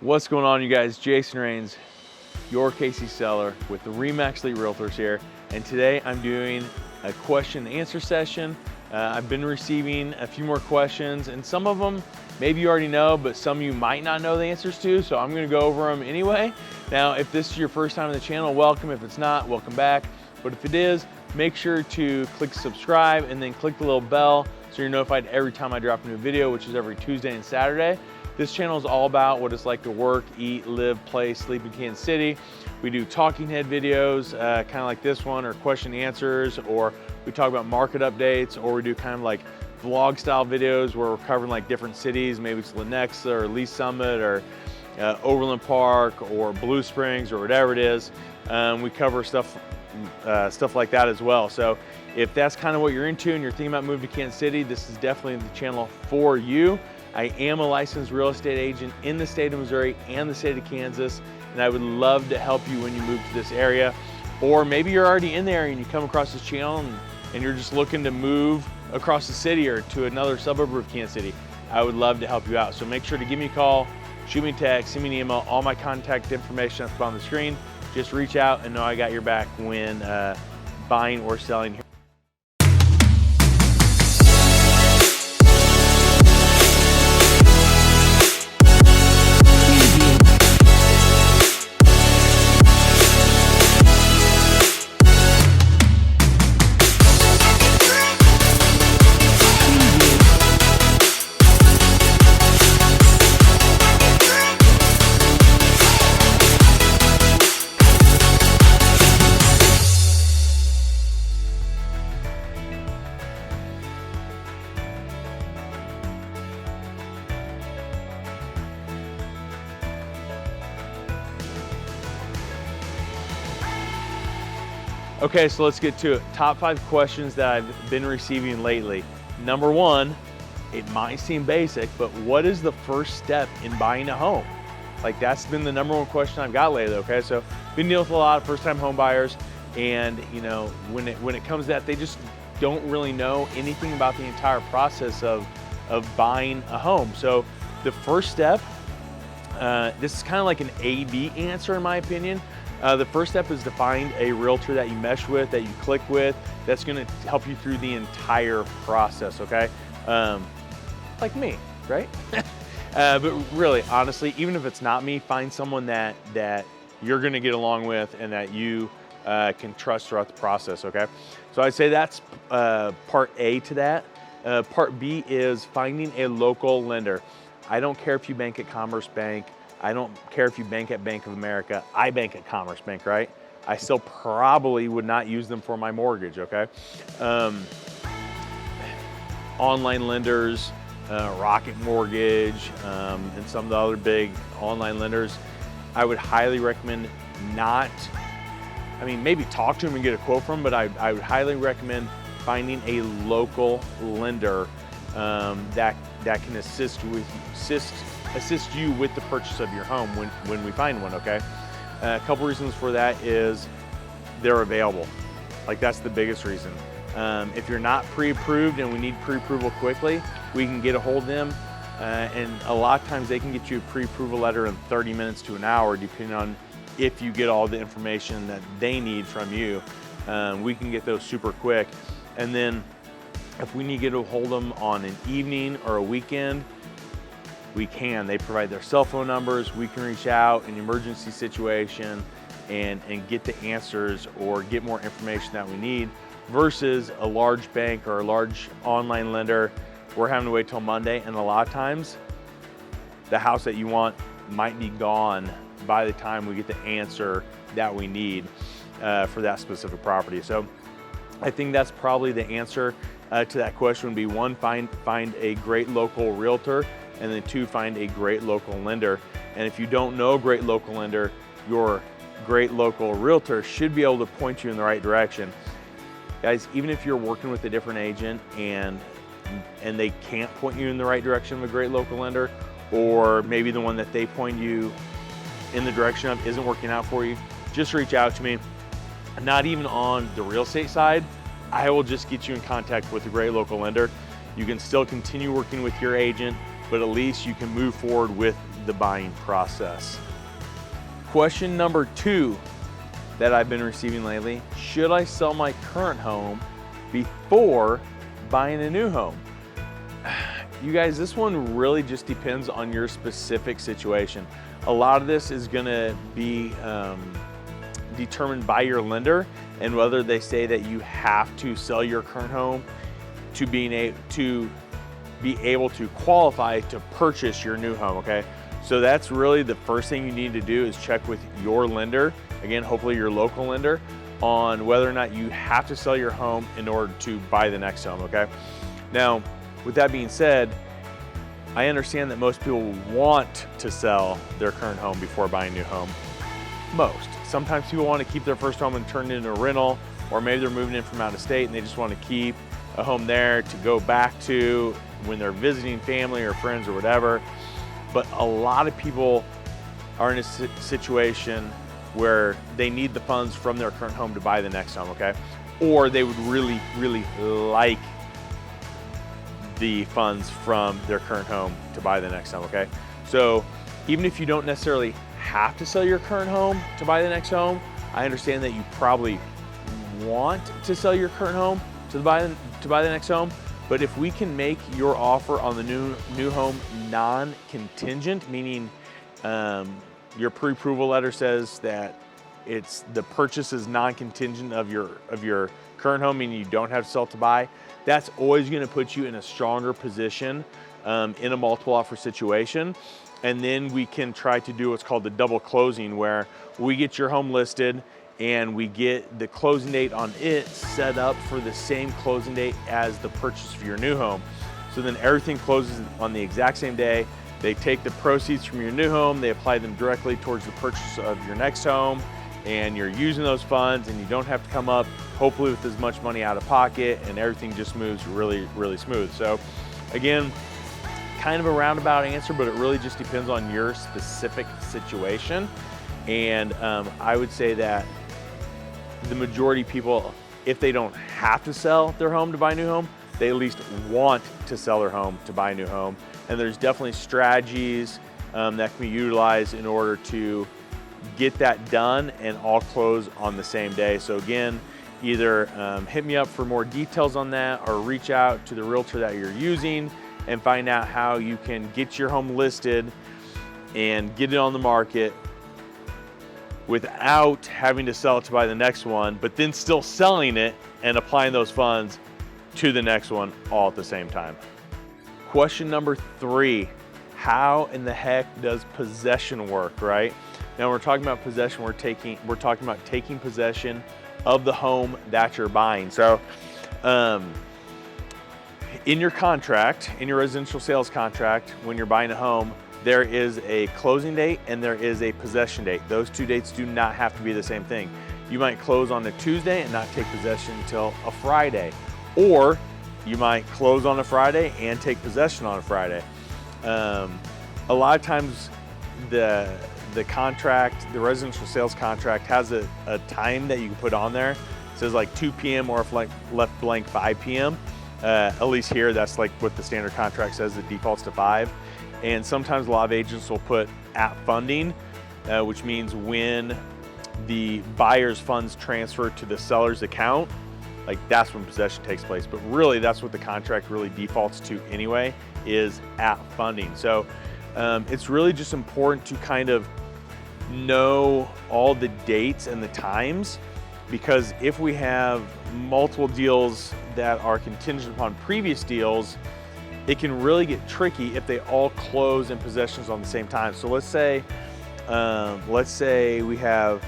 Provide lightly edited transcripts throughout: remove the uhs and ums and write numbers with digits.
What's going on, you guys? Jason Rains, your KC seller with the RE/MAX Elite Realtors here. And today I'm doing a question and answer session. I've been receiving a few more questions, and some of them maybe you already know, but some you might not know the answers to, so I'm gonna go over them anyway. Now, if this is your first time on the channel, welcome. If it's not, welcome back. But if it is, make sure to click subscribe and then click the little bell so you're notified every time I drop a new video, which is every Tuesday and Saturday. This channel is all about what it's like to work, eat, live, play, sleep in Kansas City. We do talking head videos, kind of like this one, or question and answers, or we talk about market updates, or we do kind of like vlog style videos where we're covering like different cities, maybe it's Lenexa or Lee Summit or Overland Park or Blue Springs or whatever it is. We cover stuff like that as well. So if that's kind of what you're into and you're thinking about moving to Kansas City, this is definitely the channel for you. I am a licensed real estate agent in the state of Missouri and the state of Kansas, and I would love to help you when you move to this area. Or maybe you're already in there and you come across this channel and you're just looking to move across the city or to another suburb of Kansas City. I would love to help you out. So make sure to give me a call, shoot me a text, send me an email. All my contact information is on the screen. Just reach out and know I got your back when buying or selling here. Okay, so let's get to it. Top 5 questions that I've been receiving lately. Number 1, it might seem basic, but what is the first step in buying a home? Like, that's been the number 1 question I've got lately, okay? So been dealing with a lot of first-time home buyers, and you know, when it comes to that, they just don't really know anything about the entire process of buying a home. So the first step, this is kind of like an A/B answer in my opinion. The first step is to find a realtor that you mesh with, that you click with, that's gonna help you through the entire process, okay? Like me, right? But really, honestly, even if it's not me, find someone that you're gonna get along with and that you can trust throughout the process, okay? So I'd say that's part A to that. Part B is finding a local lender. I don't care if you bank at Commerce Bank, I don't care if you bank at Bank of America. I bank at Commerce Bank, right? I still probably would not use them for my mortgage, okay? Online lenders, Rocket Mortgage, and some of the other big online lenders, I would highly recommend maybe talk to them and get a quote from them, but I would highly recommend finding a local lender that can assist you with the purchase of your home when we find one, okay? A couple reasons for that is they're available. Like, that's the biggest reason. If you're not pre-approved and we need pre-approval quickly, we can get a hold of them, and a lot of times they can get you a pre-approval letter in 30 minutes to an hour, depending on if you get all the information that they need from you. We can get those super quick. And then if we need to get a hold of them on an evening or a weekend, we can. They provide their cell phone numbers. We can reach out in an emergency situation and get the answers or get more information that we need, versus a large bank or a large online lender. We're having to wait till Monday, and a lot of times the house that you want might be gone by the time we get the answer that we need for that specific property. So I think that's probably the answer to that question would be 1, find a great local realtor, and then 2, find a great local lender. And if you don't know a great local lender, your great local realtor should be able to point you in the right direction. Guys, even if you're working with a different agent and they can't point you in the right direction of a great local lender, or maybe the one that they point you in the direction of isn't working out for you, just reach out to me. Not even on the real estate side, I will just get you in contact with a great local lender. You can still continue working with your agent but at least you can move forward with the buying process. Question number 2 that I've been receiving lately: should I sell my current home before buying a new home? You guys, this one really just depends on your specific situation. A lot of this is gonna be determined by your lender and whether they say that you have to sell your current home to be able to qualify to purchase your new home, okay? So that's really the first thing you need to do, is check with your lender, again, hopefully your local lender, on whether or not you have to sell your home in order to buy the next home, okay? Now, with that being said, I understand that most people want to sell their current home before buying a new home. Most. Sometimes people want to keep their first home and turn it into a rental, or maybe they're moving in from out of state and they just want to keep a home there to go back to when they're visiting family or friends or whatever. But a lot of people are in a situation where they need the funds from their current home to buy the next home, okay? Or they would really, really like the funds from their current home to buy the next home, okay? So even if you don't necessarily have to sell your current home to buy the next home, I understand that you probably want to sell your current home to buy the next home. But if we can make your offer on the new home non-contingent, meaning your pre-approval letter says that the purchase is non-contingent of your current home, meaning you don't have to sell to buy, that's always going to put you in a stronger position in a multiple offer situation. And then we can try to do what's called the double closing, where we get your home listed and we get the closing date on it set up for the same closing date as the purchase of your new home. So then everything closes on the exact same day. They take the proceeds from your new home, they apply them directly towards the purchase of your next home, and you're using those funds and you don't have to come up, hopefully, with as much money out of pocket, and everything just moves really, really smooth. So again, kind of a roundabout answer, but it really just depends on your specific situation. And I would say that the majority of people, if they don't have to sell their home to buy a new home, they at least want to sell their home to buy a new home. And there's definitely strategies that can be utilized in order to get that done and all close on the same day. So again, either hit me up for more details on that, or reach out to the realtor that you're using and find out how you can get your home listed and get it on the market without having to sell it to buy the next one, but then still selling it and applying those funds to the next one all at the same time. Question number 3, how in the heck does possession work, right? Now we're talking about possession, we're talking about taking possession of the home that you're buying. So in your contract, in your residential sales contract, when you're buying a home, there is a closing date and there is a possession date. Those two dates do not have to be the same thing. You might close on a Tuesday and not take possession until a Friday, or you might close on a Friday and take possession on a Friday. A lot of times the contract, the residential sales contract, has a time that you can put on there. It says like 2 p.m. or if like left blank 5 p.m. At least here, that's like what the standard contract says, it defaults to 5. And sometimes a lot of agents will put at funding, which means when the buyer's funds transfer to the seller's account, like that's when possession takes place. But really, that's what the contract really defaults to anyway, is at funding. So it's really just important to kind of know all the dates and the times, because if we have multiple deals that are contingent upon previous deals, it can really get tricky if they all close in possessions on the same time. So let's say we have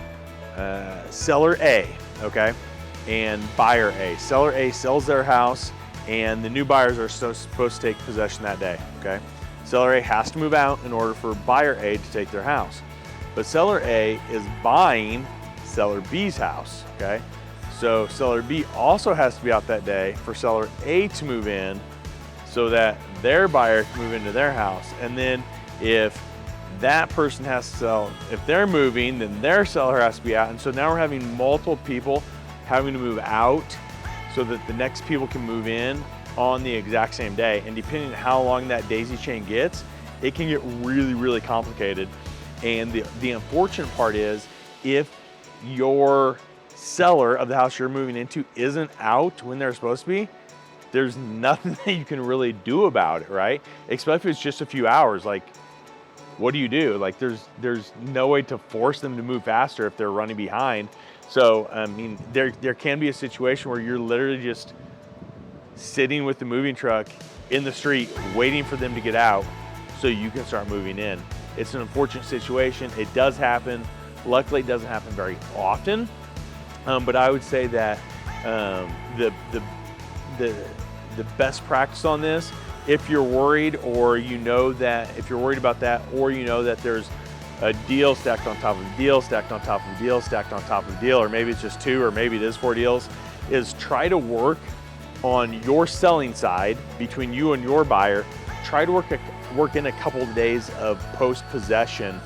seller A, okay, and buyer A. Seller A sells their house and the new buyers are supposed to take possession that day, okay? Seller A has to move out in order for buyer A to take their house. But seller A is buying seller B's house, okay? So seller B also has to be out that day for seller A to move in so that their buyer can move into their house. And then if that person has to sell, if they're moving, then their seller has to be out. And so now we're having multiple people having to move out so that the next people can move in on the exact same day. And depending on how long that daisy chain gets, it can get really, really complicated. And the unfortunate part is, if your seller of the house you're moving into isn't out when they're supposed to be, there's nothing that you can really do about it, right? Especially if it's just a few hours. Like, what do you do? Like, there's no way to force them to move faster if they're running behind. So, I mean, there can be a situation where you're literally just sitting with the moving truck in the street, waiting for them to get out so you can start moving in. It's an unfortunate situation. It does happen. Luckily, it doesn't happen very often. But I would say that the best practice on this, if you're worried, or you know that, if you're worried about that, or you know that there's a deal stacked on top of a deal, stacked on top of a deal, stacked on top of a deal, or maybe it's just 2, or maybe it is 4 deals, is try to work on your selling side between you and your buyer. Try to work in a couple of days of post-possession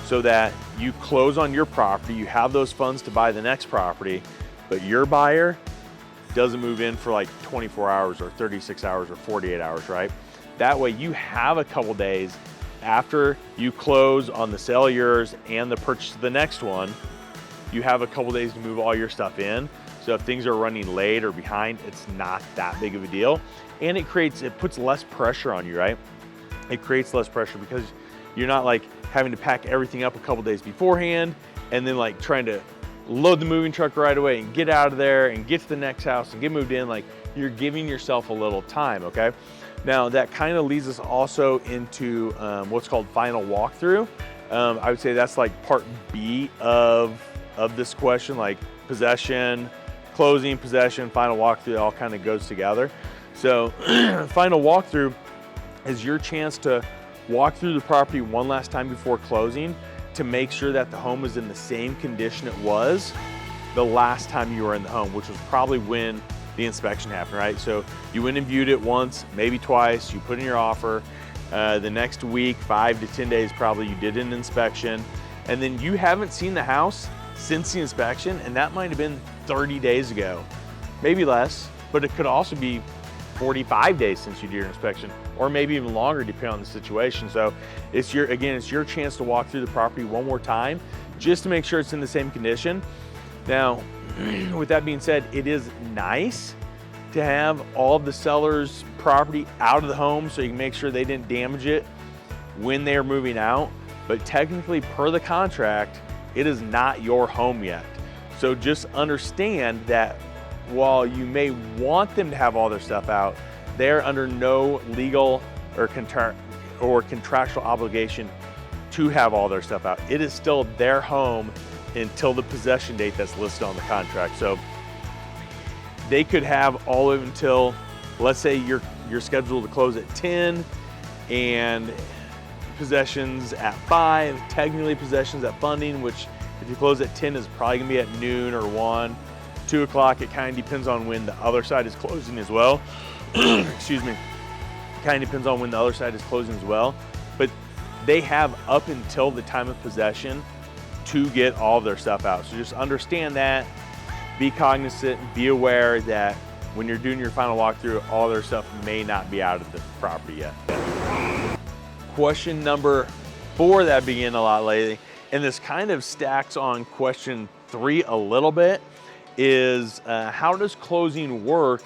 so that you close on your property, you have those funds to buy the next property, but your buyer doesn't move in for like 24 hours or 36 hours or 48 hours, right? That way you have a couple days after you close on the sale of yours and the purchase of the next one. You have a couple days to move all your stuff in. So if things are running late or behind, it's not that big of a deal. And it puts less pressure on you, right? It creates less pressure because you're not like having to pack everything up a couple days beforehand and then like trying to load the moving truck right away and get out of there and get to the next house and get moved in. Like, you're giving yourself a little time, okay? Now that kind of leads us also into what's called final walkthrough. I would say that's like part B of this question, like possession, closing, possession, final walkthrough, all kind of goes together. So final walkthrough is your chance to walk through the property one last time before closing to make sure that the home is in the same condition it was the last time you were in the home, which was probably when the inspection happened, right? So you went and viewed it once, maybe twice, you put in your offer. The next week, 5 to 10 days probably, you did an inspection, and then you haven't seen the house since the inspection, and that might have been 30 days ago, maybe less, but it could also be 45 days since you did your inspection, or maybe even longer depending on the situation. So it's your chance to walk through the property one more time just to make sure it's in the same condition. Now, with that being said, it is nice to have all of the seller's property out of the home so you can make sure they didn't damage it when they're moving out. But technically, per the contract, it is not your home yet. So just understand that while you may want them to have all their stuff out, they're under no legal or contractual obligation to have all their stuff out. It is still their home until the possession date that's listed on the contract. So they could have all of it until, let's say you're scheduled to close at 10 and possessions at 5, technically possessions at funding, which if you close at 10 is probably gonna be at noon or 1, 2 o'clock. It kind of depends on when the other side is closing as well. Excuse me. Kind of depends on when the other side is closing as well. But they have up until the time of possession to get all of their stuff out. So just understand that, be cognizant, be aware that when you're doing your final walkthrough, all their stuff may not be out of the property yet. Question number 4 that I've been getting a lot lately, and this kind of stacks on question 3 a little bit, is how does closing work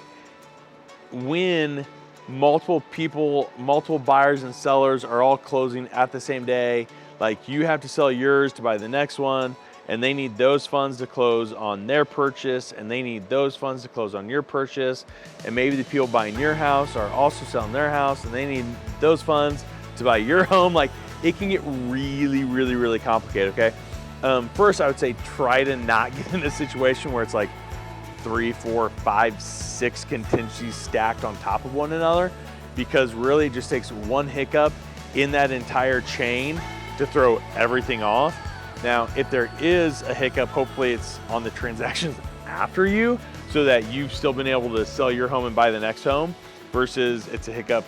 when multiple people, multiple buyers and sellers are all closing at the same day? Like, you have to sell yours to buy the next one, and they need those funds to close on their purchase, and they need those funds to close on your purchase, and maybe the people buying your house are also selling their house, and they need those funds to buy your home. Like, it can get really, really, really complicated, okay? First, I would say try to not get in a situation where it's like 3, 4, 5, 6 contingencies stacked on top of one another, because really it just takes one hiccup in that entire chain to throw everything off. Now, if there is a hiccup, hopefully it's on the transactions after you, so that you've still been able to sell your home and buy the next home, versus it's a hiccup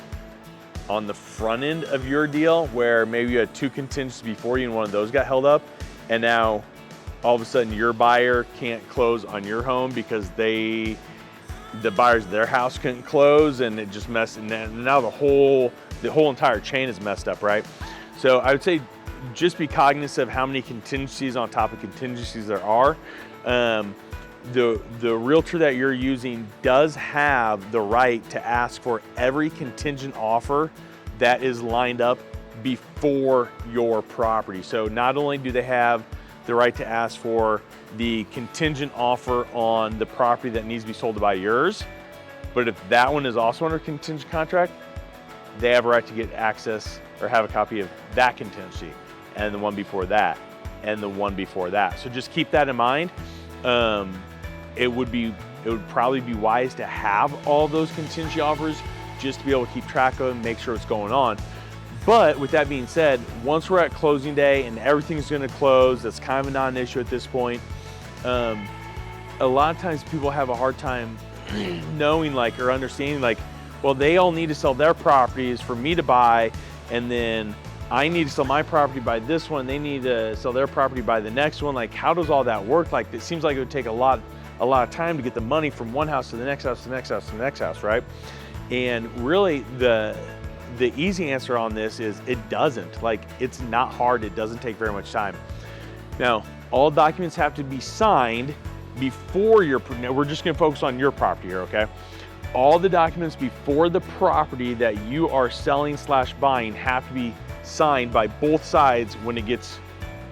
on the front end of your deal where maybe you had 2 contingencies before you and one of those got held up, and now all of a sudden your buyer can't close on your home because they the buyers of their house couldn't close, and it just messed, and now the whole entire chain is messed up, right? So I would say just be cognizant of how many contingencies on top of contingencies there are. The realtor that you're using does have the right to ask for every contingent offer that is lined up before your property. So not only do they have the right to ask for the contingent offer on the property that needs to be sold by yours, but if that one is also under contingent contract, they have a right to get access or have a copy of that contingency, and the one before that, and the one before that. So just keep that in mind. It would probably be wise to have all those contingency offers just to be able to keep track of and make sure what's going on. But with that being said, once we're at closing day and everything's gonna close, that's kind of a non-issue at this point. A lot of times people have a hard time knowing or understanding well, they all need to sell their properties for me to buy, and then I need to sell my property by this one, they need to sell their property by the next one. How does all that work? It seems like it would take a lot of time to get the money from one house to the next house, to the next house, to the next house, right? And really the easy answer on this is it doesn't. It's not hard, it doesn't take very much time. Now, all documents have to be signed before we're just gonna focus on your property here, okay? All the documents before the property that you are selling / buying have to be signed by both sides when it gets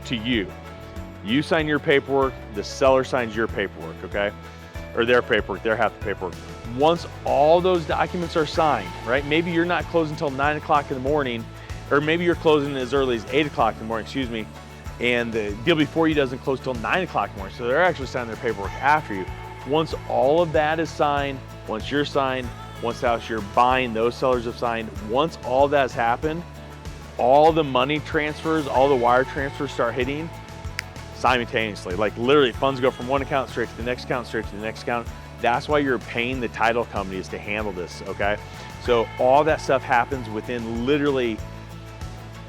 to you. You sign your paperwork, the seller signs your paperwork, okay? Or their paperwork, their half the paperwork. Once all those documents are signed, right? Maybe you're not closing until 9 o'clock in the morning, or maybe you're closing as early as 8 o'clock in the morning, excuse me, and the deal before you doesn't close till 9 o'clock in the morning, so they're actually signing their paperwork after you. Once all of that is signed, once you're signed, once the house you're buying, those sellers have signed, once all that's happened, all the money transfers, all the wire transfers start hitting simultaneously. Literally, funds go from one account straight to the next account, straight to the next account. That's why you're paying the title companies to handle this, okay? So all that stuff happens within literally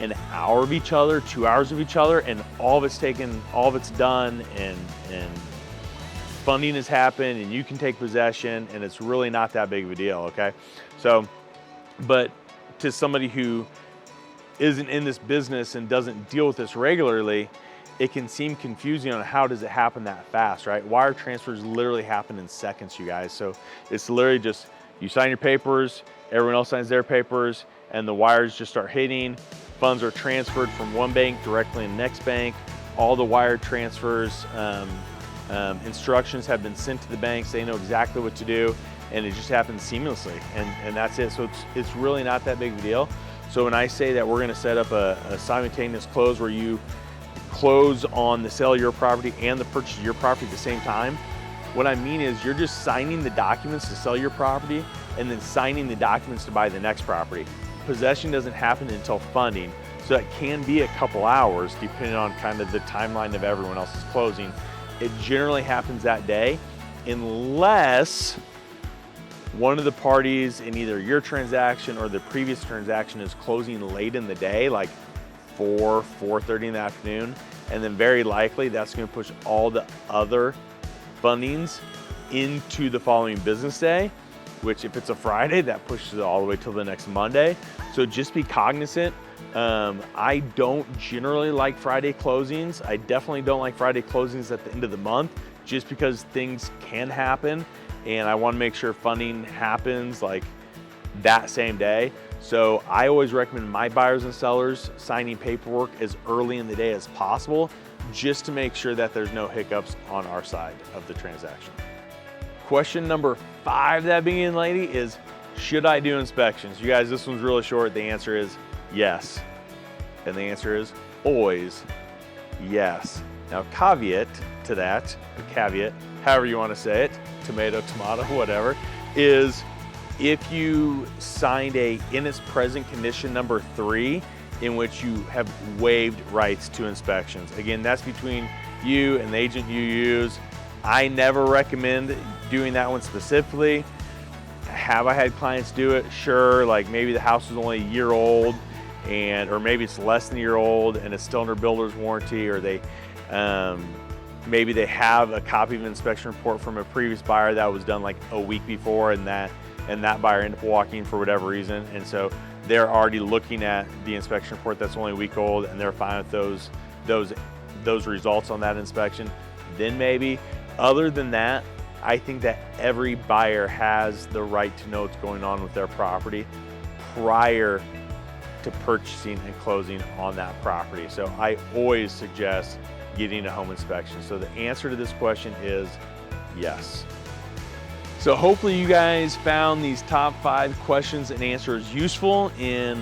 an hour of each other, 2 hours of each other, and all of it's done, and funding has happened, and you can take possession, and it's really not that big of a deal, okay? So, but to somebody who isn't in this business and doesn't deal with this regularly, it can seem confusing on how does it happen that fast, right? Wire transfers literally happen in seconds, you guys. So it's literally just, you sign your papers, everyone else signs their papers, and the wires just start hitting. Funds are transferred from one bank directly in the next bank. All the wire transfers, instructions have been sent to the banks. They know exactly what to do, and it just happens seamlessly, and that's it. So it's really not that big of a deal. So when I say that we're gonna set up a simultaneous close where you close on the sale of your property and the purchase of your property at the same time, what I mean is you're just signing the documents to sell your property and then signing the documents to buy the next property. Possession doesn't happen until funding, so it can be a couple hours depending on kind of the timeline of everyone else's closing. It generally happens that day, unless one of the parties in either your transaction or the previous transaction is closing late in the day, 4:30 in the afternoon, and then very likely that's going to push all the other fundings into the following business day, which if it's a Friday, that pushes it all the way till the next Monday. So just be cognizant. I don't generally like Friday closings. I definitely don't like Friday closings at the end of the month, just because things can happen, and I want to make sure funding happens that same day. So I always recommend my buyers and sellers signing paperwork as early in the day as possible, just to make sure that there's no hiccups on our side of the transaction. Question number 5 that beginning lady is, should I do inspections? You guys, this one's really short. The answer is yes. And the answer is always yes. Now, caveat to that, or caveat, however you want to say it, tomato, tomato, whatever, is if you signed a in its present condition number 3, in which you have waived rights to inspections. Again, that's between you and the agent you use. I never recommend doing that one specifically. Have I had clients do it? Sure, maybe the house is only a year old, or maybe it's less than a year old and it's still under builder's warranty, or they maybe they have a copy of an inspection report from a previous buyer that was done like a week before, and that buyer ended up walking for whatever reason, and so they're already looking at the inspection report that's only a week old, and they're fine with those results on that inspection, then maybe. Other than that, I think that every buyer has the right to know what's going on with their property prior to purchasing and closing on that property. So I always suggest getting a home inspection. So the answer to this question is yes. So hopefully you guys found these top 5 questions and answers useful in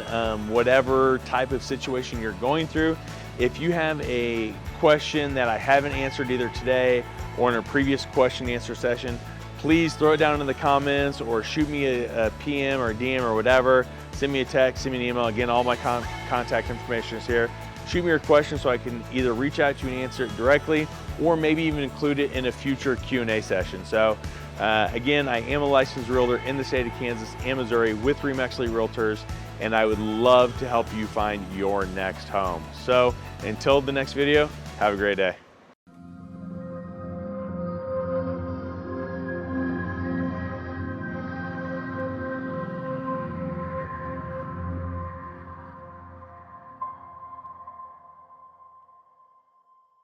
whatever type of situation you're going through. If you have a question that I haven't answered either today or in a previous question and answer session, please throw it down in the comments or shoot me a PM or a DM or whatever. Send me a text, send me an email. Again, all my contact information is here. Shoot me your question so I can either reach out to you and answer it directly, or maybe even include it in a future Q&A session. So again, I am a licensed realtor in the state of Kansas and Missouri with Remexley Realtors, and I would love to help you find your next home. So until the next video, have a great day.